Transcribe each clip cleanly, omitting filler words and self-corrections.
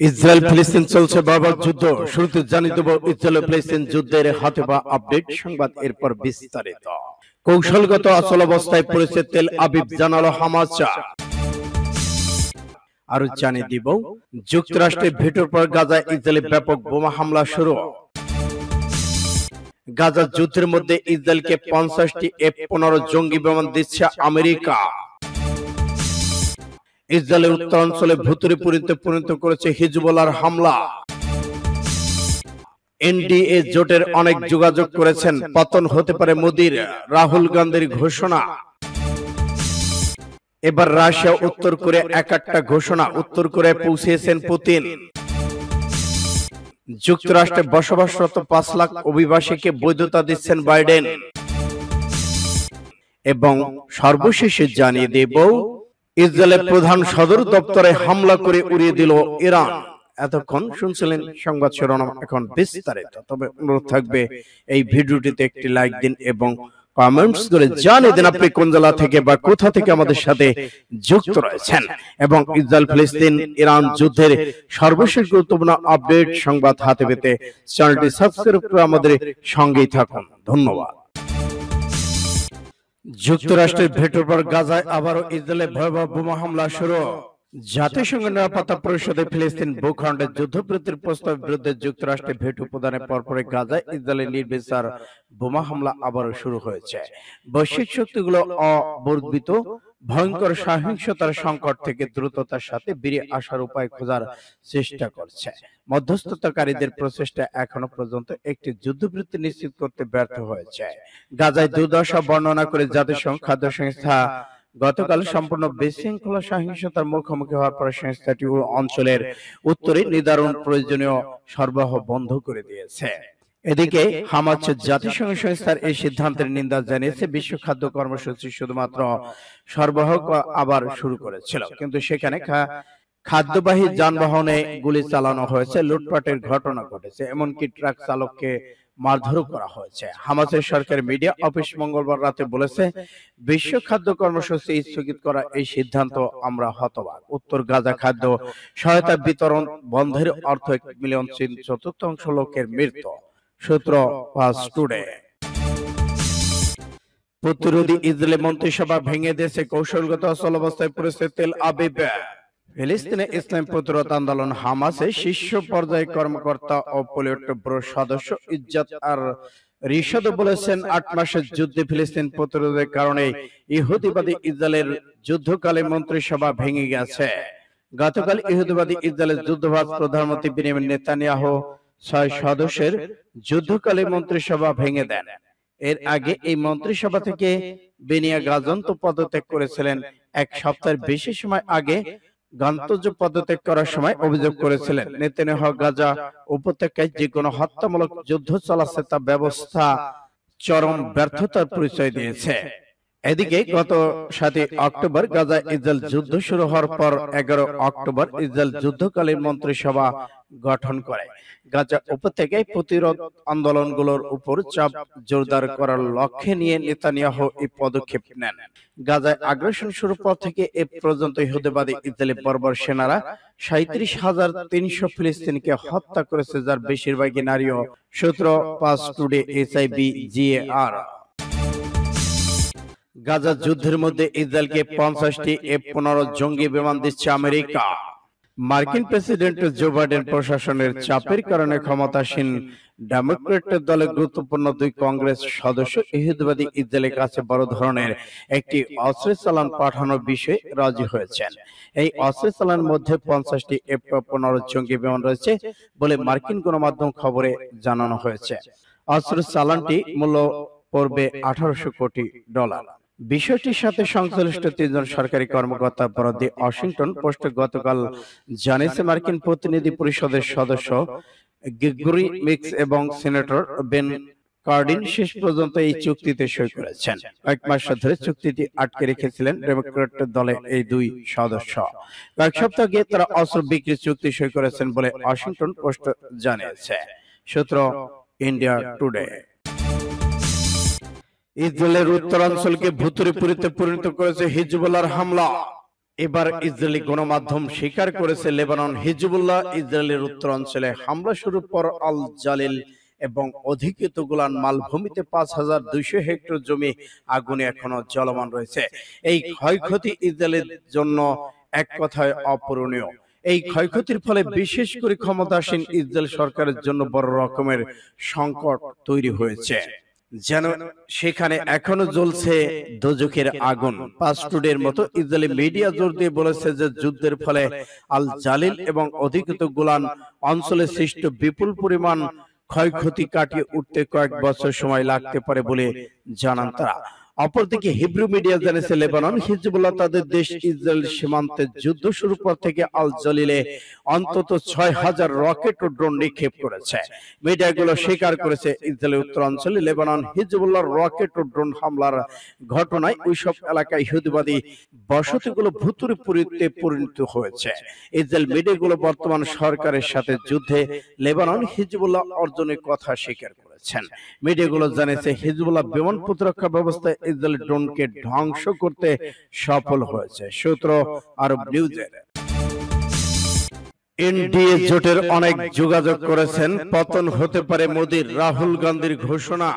Israel ফিলিস্তিন চলছে বারবার যুদ্ধ। শুরুতে জানিয়ে দেব ইসরায়েল ফিলিস্তিন যুদ্ধের হাতে বা আপডেট সংবাদ, এরপর বিস্তারিত। কৌশলগত অচল অবস্থায় পড়েছে তেল আবিব, জানালো হামাস। আরো জানিয়ে দিব যুক্তরাষ্ট্রের ভেটোর পর গাজায় ইসরায়েলের ব্যাপক বোমা হামলা শুরু। গাজা যুদ্ধের মধ্যে ইসরায়েলকে 50টি F-15 জঙ্গি বিমান দিচ্ছে আমেরিকা। ইসরায়েলের উত্তরাঞ্চলে ভুতুড়ে পরিণত করেছে হিজবুল্লাহর হামলা। এনডিএ জোটের অনেক যোগাযোগ করেছেন, পতন হতে পারে মোদির, রাহুল গান্ধীর ঘোষণা। এবার রাশিয়া উত্তর কোরিয়া একটা ঘোষণা, উত্তর কোরিয়ায় পৌঁছেছেন পুতিন। যুক্তরাষ্ট্রে বসবাসরত 5 লাখ অভিবাসীকে বৈধতা দিচ্ছেন বাইডেন। এবং সর্বশেষে জানিয়ে দেব ইসরায়েলের প্রধান সদর দপ্তরে হামলা করে উড়িয়ে দিল ইরান। এতক্ষণ শুনছিলেন সংবাদ শিরোনাম, এখন বিস্তারিত। তবে অনুরোধ থাকবে এই ভিডিওটিতে একটি লাইক দিন এবং কমেন্টস করে জানিয়ে দিন আপনি কোন জেলা থেকে বা কোথা থেকে আমাদের সাথে যুক্ত রয়েছেন। এবং ইসরায়েল ফিলিস্তিন ইরান যুদ্ধের সর্বশেষ গুরুত্বপূর্ণ আপডেট সংবাদ হাতে পেতে চ্যানেলটি সাবস্ক্রাইব করে আমাদের সঙ্গেই থাকুন। ধন্যবাদ। যুক্তরাষ্ট্রের ভেটোর পর গাজায় আবারও ইসরায়েলের ভয়াবহ বোমা হামলা শুরু। জাতিসংঘ নিরাপত্তা পরিষদে ফিলিস্তিন ভূখণ্ডের যুদ্ধবিরতির প্রস্তাবের বিরুদ্ধে যুক্তরাষ্ট্রের ভেটো প্রদানের পরপরই গাজায় ইসরায়েলের নির্বিচার বোমা হামলা আবারও শুরু হয়েছে। বৈশ্বিক শক্তিগুলো অবর্ধিত ভয়ঙ্কর সহিংসতার সংকট থেকে দ্রুততার সাথে বেরিয়ে আসার উপায় খোঁজার চেষ্টা করছে। মধ্যস্থতাকারীদের প্রচেষ্টা এখনো পর্যন্ত একটি যুদ্ধবিরতি নিশ্চিত করতে ব্যর্থ হয়েছে। গাজায় দুর্দশা বর্ণনা করে জাতিসংঘ খাদ্য সংস্থা গতকাল সম্পূর্ণ বিশৃঙ্খলা সহিংসতার মুখোমুখি হওয়ার পর সংস্থাটি অঞ্চলের উত্তরে নির্ধারণ প্রয়োজনীয় সরবরাহ বন্ধ করে দিয়েছে। এদিকে হামাস জাতিসংঘ সংস্থার এই সিদ্ধান্তের নিন্দা জানিয়েছে। বিশ্ব খাদ্য কর্মসূচি শুধুমাত্র সরবরাহ আবার শুরু করেছিল, কিন্তু সেখানে খাদ্যবাহী যানবাহনে গুলি চালানো হয়েছে, লুটপাটের ঘটনা ঘটেছে, এমনকি ট্রাক চালককে মারধরও করা হয়েছে। হামাসের সরকারি মিডিয়া অফিস মঙ্গলবার রাতে বলেছে, বিশ্ব খাদ্য কর্মসূচি স্থগিত করা এই সিদ্ধান্ত আমরা হতবাক। উত্তর গাজা খাদ্য সহায়তা বিতরণ বন্ধের অর্থ 1 মিলিয়ন চতুর্থাংশ লোকের মৃত্যু, সূত্র ফাস্ট টুডে। প্রতিরোধী ইসরায়েলি মন্ত্রিসভা ভেঙে দিয়েছে, কৌশলগত অচল অবস্থায় পড়েছে তেল আবিব। ফিলিস্তিনে ইসলাম প্রতিরোধ আন্দোলন হামাসের শীর্ষ পর্যায়ে কর্মকর্তা ও পলিট ব্যুরো সদস্য ইজ্জাত আর রিশাদ বলেছেন, 8 মাসের যুদ্ধে ফিলিস্তিন প্রতিরোধের কারণে ইহুদিবাদী ইসরায়েলের যুদ্ধকালে মন্ত্রিসভা ভেঙে গেছে। গতকাল ইহুদিবাদী ইসরায়েলের যুদ্ধবাজ প্রধানমন্ত্রী বেনিয়ামিন নেতানিয়াহু 6 সদস্যের যুদ্ধকালে মন্ত্রিসভা ভেঙে দেন। এর আগে এই মন্ত্রিসভা থেকে বেনিয়া গাজন্ত পদত্যাগ করেছিলেন। 1 সপ্তাহের বেশি সময় আগে গন্তব্য পদত্যাগ করার সময় অভিযোগ করেছিলেন, নেতানিয়াহু গাজা উপত্যকায় যে কোনো হত্যামূলক যুদ্ধ চালাচ্ছে তা ব্যবস্থা চরম ব্যর্থতার পরিচয় দিয়েছে। এদিকে গত 7 অক্টোবর গাজা ইসরায়েল যুদ্ধ শুরু হওয়ার পর 11 অক্টোবর ইসরায়েল যুদ্ধকালীন মন্ত্রিসভা গঠন করে। গাজা উপত্যকায় প্রতিরোধ আন্দোলনগুলোর উপর চাপ জোরদার করার লক্ষ্যে নিয়ে নেতানিয়াহু এই পদক্ষেপ নেন। গাজায় আগ্রাসন শুরুর পর থেকে এ পর্যন্ত ইহুদিবাদী ইসরায়েলি বর্বর সেনারা 37,300 ফিলিস্তিনিকে হত্যা করেছে, যার বেশিরভাগই নারী ও সূত্র ফাস্ট টুডে SIBGAR। গাজা যুদ্ধের মধ্যে ইসরায়েলকে 50টি F-15 জঙ্গি বিমান দিচ্ছে আমেরিকা। মার্কিন প্রেসিডেন্ট জো বাইডেন প্রশাসনের চাপের কারণে ক্ষমতাসীন ডেমোক্র্যাট দলের গুরুত্বপূর্ণ 2 কংগ্রেস সদস্য ইহুদিবাদী ইসরায়েলের কাছে বড় ধরনের একটি অস্ত্রের চালান পাঠানোর বিষয়ে রাজি হয়েছেন। এই অস্ত্রের চালানের মধ্যে 50টি F-15 জঙ্গি বিমান রয়েছে বলে মার্কিন গণমাধ্যম খবরে জানানো হয়েছে। অস্ত্রের চালানটি মূল্য পড়বে $1800 কোটি। বিষয়টির সাথে সংশ্লিষ্ট 3 জন সরকারি কর্মকর্তা বরাদ্দে ওয়াশিংটন পোস্ট গতকাল জানিয়েছে, মার্কিন প্রতিনিধি পরিষদের সদস্য গ্রেগরি মিক্স এবং সিনেটর বেন কার্ডিন শেষ পর্যন্ত এই চুক্তিতে সই করেছেন। 1 মাস ধরে চুক্তিটি আটকে রেখেছিলেন ডেমোক্র্যাট দলের এই 2 সদস্য। কয়েক সপ্তাহ আগে তারা অস্ত্র বিক্রি চুক্তি সই করেছেন বলে ওয়াশিংটন পোস্ট জানিয়েছে, সূত্র ইন্ডিয়া টুডে। ইসরায়েলের উত্তরাঞ্চলকে ভুতুড়ে পরিণত করেছে হিজবুল্লাহর হামলা। এবার ইসরায়েলি গণমাধ্যম স্বীকার করেছে লেবানন হিজবুল্লাহ ইসরায়েলের উত্তরাঞ্চলে হামলা শুরুর পর আল জালিল এবং অধিকৃত গোলান মালভূমিতে ৫,২০০ হেক্টর জমি আগুনে এখনো জ্বলমান রয়েছে। এই ক্ষয়ক্ষতি ইসরায়েলের জন্য এক কথায় অপূরণীয়। এই ক্ষয়ক্ষতির ফলে বিশেষ করে ক্ষমতাসীন ইসরায়েল সরকারের জন্য বড় রকমের সংকট তৈরি হয়েছে, যেন সেখানে এখনো জ্বলছে দোজখের আগুন। পাসটুডের মতো ইসরায়েলি মিডিয়া জোর দিয়ে বলেছে যে যুদ্ধের ফলে আল জালিল এবং অধিকৃত গোলান অঞ্চলে সৃষ্ট বিপুল পরিমাণ ক্ষয়ক্ষতি কাটিয়ে উঠতে কয়েক বছর সময় লাগতে পারে বলে জানান তারা। অপরদিকে হিব্রু মিডিয়া জানিয়েছে লেবানন হিজবুল্লাহ তাদের দেশ ইসরায়েল সীমান্তে যুদ্ধ শুরুর পর থেকে আল জালিলে অন্তত ৬,০০০ রকেট ও ড্রোন নিক্ষেপ করেছে। মিডিয়াগুলো স্বীকার করেছে ইসরায়েলের উত্তরাঞ্চলে লেবানন হিজবুল্লাহর রকেট ও ড্রোন হামলার ঘটনায় ওইসব এলাকায় ইহুদিবাদী বসতিগুলো ভুতুড়ে পরিণত হয়েছে। ইসরায়েল মিডিয়াগুলো বর্তমান সরকারের সাথে যুদ্ধে লেবানন হিজবুল্লাহ অর্জনের কথা স্বীকার করেছেন। মিডিয়াগুলো জানিয়েছে হিজবুল্লাহ বিমান প্রতিরক্ষা ব্যবস্থায় ইসরায়েলি ড্রোনকে ধ্বংস করতে সফল হয়েছে। সূত্র আরব নিউজের। এনডিএ জোটের অনেক যোগাযোগ করেছেন, পতন হতে পারে মোদির, রাহুল গান্ধীর ঘোষণা।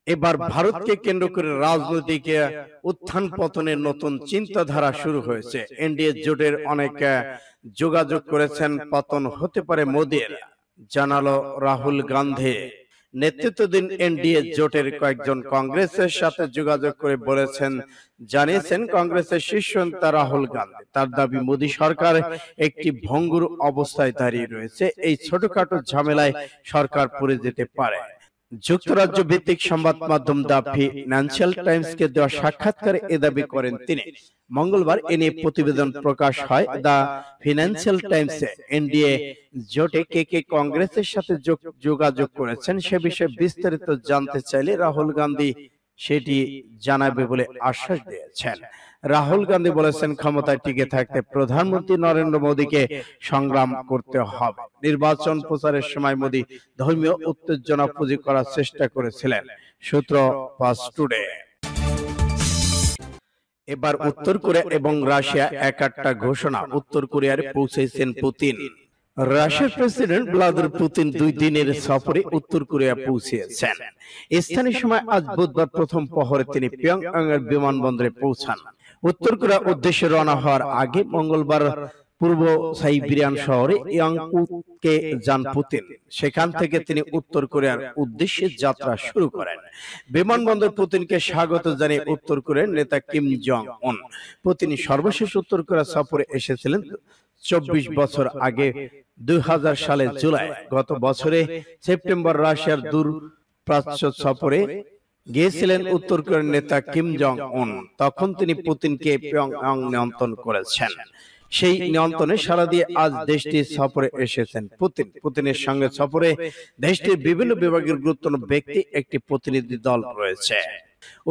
এবার ভারতকে কেন্দ্র করে রাজনৈতিক উত্থান পতনের নতুন চিন্তাধারা শুরু হয়েছে। এনডিএ জোটের অনেক যোগাযোগ করেছেন, পতন হতে পারে মোদির, জানালো রাহুল গান্ধী। নেতৃত্বাধীন এনডিএ জোটের কয়েকজন কংগ্রেসের সাথে যোগাযোগ করে জানিয়েছেন কংগ্রেসের শীর্ষ নেতা রাহুল গান্ধী। তার দাবি মোদী সরকার একটি ভঙ্গুর অবস্থায় দাঁড়িয়ে রয়েছে, এই ছোটখাটো ঝামেলায় সরকার পড়ে যেতে পারে। যুক্তরাজ্য ভিত্তিক সংবাদ মাধ্যম দ্য ফিনান্সিয়াল টাইমসকে দেওয়া সাক্ষাৎকারে এ দাবি করেন তিনি। মঙ্গলবার এ নিয়ে প্রতিবেদন প্রকাশ হয় দ্য ফিনান্সিয়াল টাইমসে। এনডিএ জোটে কে কে কংগ্রেসের সাথে যোগাযোগ করেছেন সে বিষয়ে বিস্তারিত জানতে চাইলে রাহুল গান্ধী সেটি জানাবে বলে আশ্বাস দিয়েছেন। রাহুল গান্ধী বলেছেন, ক্ষমতায় টিকে থাকতে প্রধানমন্ত্রী নরেন্দ্র মোদীকে সংগ্রাম করতে হবে। নির্বাচন প্রচারের সময় মোদী ধর্মীয় উত্তেজনা পুঁজি করার চেষ্টা করেছিলেন। সূত্র পাসটুডে। এবার উত্তর কোরিয়া এবং রাশিয়া একটা ঘোষণা। উত্তর কোরিয়ার পৌঁছেছেন পুতিন। রাশিয়ার প্রেসিডেন্ট ভ্লাদিমির পুতিন 2 দিনের সফরে উত্তর কোরিয়া পৌঁছেছেন। স্থানীয় সময় আজ বুধবার প্রথম প্রহরে তিনি পিয়ংইয়ং এর বিমানবন্দরে পৌঁছান। উত্তর কোরিয়ার উদ্দেশ্যে রওনা হওয়ার আগে মঙ্গলবার পূর্ব সাইবেরিয়ান শহরে ইয়াংপুকে যান পুতিন। সেখান থেকে তিনি উত্তর কোরিয়ার উদ্দেশ্যে যাত্রা শুরু করেন। বিমানবন্দর পুতিনকে স্বাগত জানিয়ে উত্তর কোরিয়ার নেতা কিম জং উন। পুতিন সর্বশেষ উত্তর কোরিয়া সফরে এসেছিলেন 24 বছর আগে 2000 সালের জুলাই। গত বছরে সেপ্টেম্বর রাশিয়ার দূর প্রাচ্য সফরে গিয়েছিলেন উত্তর কোরিয়ার নেতা কিম জং উন। তখন তিনি পুতিনকে পিয়ংইয়ং নিমন্ত্রণ করেছেন। সেই নিমন্ত্রণে সাড়া দিয়ে আজ দেশটির সফরে এসেছেন পুতিন। পুতিনের সঙ্গে সফরে দেশটির বিভিন্ন বিভাগের গুরুত্বপূর্ণ ব্যক্তি, একটি প্রতিনিধি দল রয়েছে।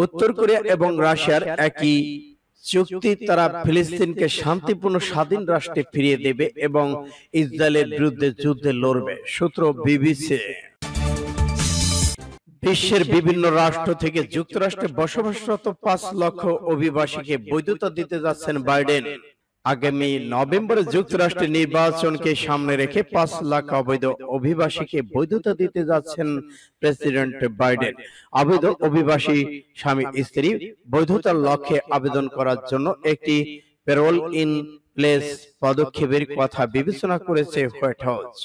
উত্তর কোরিয়া এবং রাশিয়ার একই চুক্তি, তারা ফিলিস্তিনকে শান্তিপূর্ণ স্বাধীন রাষ্ট্রে ফিরিয়ে দেবে এবং ইসরায়েলের বিরুদ্ধে যুদ্ধে লড়বে। সূত্র বিবিসি। বিশ্বের বিভিন্ন রাষ্ট্র থেকে যুক্তরাষ্ট্রে বসবাসরত 5 লক্ষ অভিবাসীকে বৈধতা দিতে যাচ্ছেন বাইডেন। আগামী নভেম্বরে যুক্তরাষ্ট্রের নির্বাচনকে সামনে রেখে 5 লাখ অবৈধ অভিবাসীকে বৈধতা দিতে যাচ্ছেন প্রেসিডেন্ট বাইডেন। অবৈধ অভিবাসী স্বামী স্ত্রী বৈধতার লক্ষ্যে আবেদন করার জন্য একটি প্যারোল ইন প্লেস পদক্ষেপের কথা বিবেচনা করেছে হোয়াইট হাউস।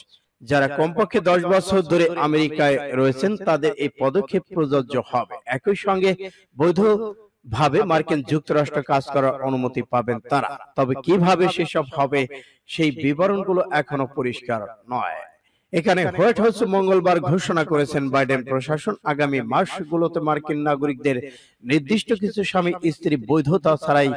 যারা কমপক্ষে 10 বছর ধরে আমেরিকায় রয়েছেন তাদের এই পদক্ষেপ প্রযোজ্য হবে। একই সঙ্গে বৈধ ভাবে মার্কিন যুক্তরাষ্ট্র কাজ করার অনুমতি পাবেন তারা। তবে কিভাবে সেসব হবে সেই বিবরণগুলো এখনো পরিষ্কার নয়। এখানে হোয়াইট হাউস মঙ্গলবার ঘোষণা করেছেন বাইডেন প্রশাসন আগামী মাসগুলোতে মার্কিন নাগরিকদের নির্দিষ্ট কিছু স্বামী স্ত্রী বৈধতা ছাড়াই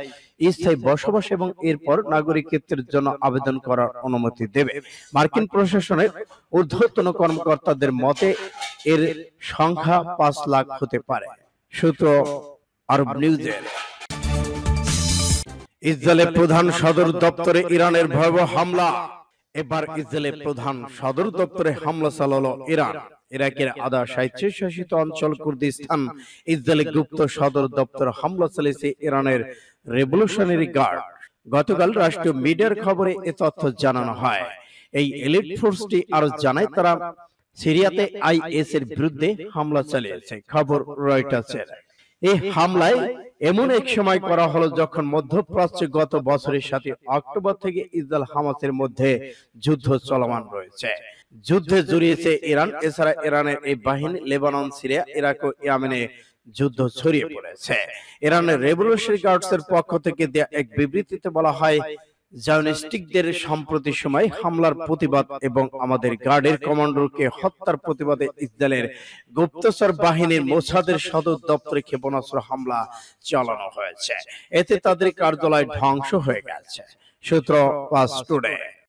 স্থায়ী বসবাস এবং এরপর নাগরিকত্বের জন্য আবেদন করার অনুমতি দেবে। মার্কিন প্রশাসনের ঊর্ধ্বতন কর্মকর্তাদের মতে এর সংখ্যা 5 লাখ হতে পারে। সূত্র আরব নিউজের। ইসরায়েলের প্রধান সদর দপ্তরে ইরানের ভয়াবহ হামলা। এবার ইসরায়েলের প্রধান সদর দপ্তরে হামলা চালালো ইরান। ইরাকের আধা স্বায়ত্তশাসিত অঞ্চল কুর্দিস্তান ইসরায়েলের গুপ্ত সদর দপ্তর হামলা চালিয়েছে ইরানের রেভলিউশনারি গার্ড। গতকাল রাষ্ট্রীয় মিডিয়ার খবরে এ তথ্য জানানো হয়। এই এলিট ফোর্সটি আরো জানায় তারা সিরিয়াতে আইএস এর বিরুদ্ধে হামলা চালিয়েছে। খবর রয়টার্সের। এই হামলায় এমন এক সময় করা হলো যখন মধ্যপ্রাচ্যে গত বছরের 7 অক্টোবর থেকে ইসরায়েল হামাসের মধ্যে যুদ্ধ চলমান রয়েছে। যুদ্ধে জড়িয়েছে ইরান। এছাড়া ইরানের এই বাহিনী লেবানন, সিরিয়া, ইরাক ও ইয়েমেনে যুদ্ধ ছড়িয়ে পড়েছে। ইরানের রেভলিউশনারি গার্ডসের পক্ষ থেকে দেয়া এক বিবৃতিতে বলা হয়, জায়নিস্টিকদের সম্প্রতি সময় হামলার প্রতিবাদ এবং আমাদের গার্ডের কমান্ডারকে হত্যার প্রতিবাদে ইসরায়েলের গুপ্তচর বাহিনীর মোসাদের সদর দপ্তরে ক্ষেপণাস্ত্র হামলা চালানো হয়েছে। এতে তাদের কার্যালয় ধ্বংস হয়ে গেছে। সূত্র পাস টুডে।